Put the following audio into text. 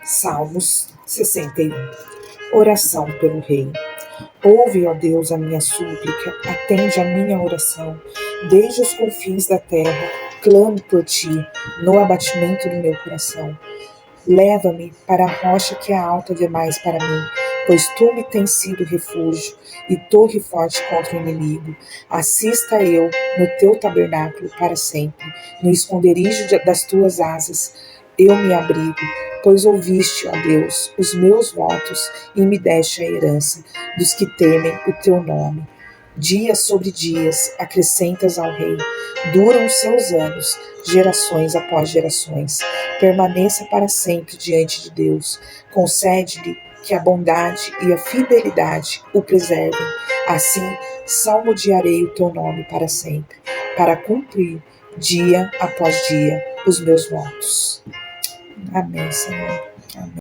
Salmos 61. Oração pelo Rei. Ouve, ó Deus, a minha súplica, atende a minha oração. Desde os confins da terra, clamo por ti, no abatimento do meu coração. Leva-me para a rocha que é alta demais para mim, pois tu me tens sido refúgio e torre forte contra o inimigo. Assista eu no teu tabernáculo para sempre, no esconderijo das tuas asas eu me abrigo, pois ouviste, ó Deus, os meus votos e me deste a herança dos que temem o teu nome. Dias sobre dias acrescentas ao rei, duram os seus anos, gerações após gerações. Permaneça para sempre diante de Deus. Concede-lhe que a bondade e a fidelidade o preservem. Assim, salmodiarei o teu nome para sempre, para cumprir, dia após dia, os meus votos. Amém, Senhor. Amém.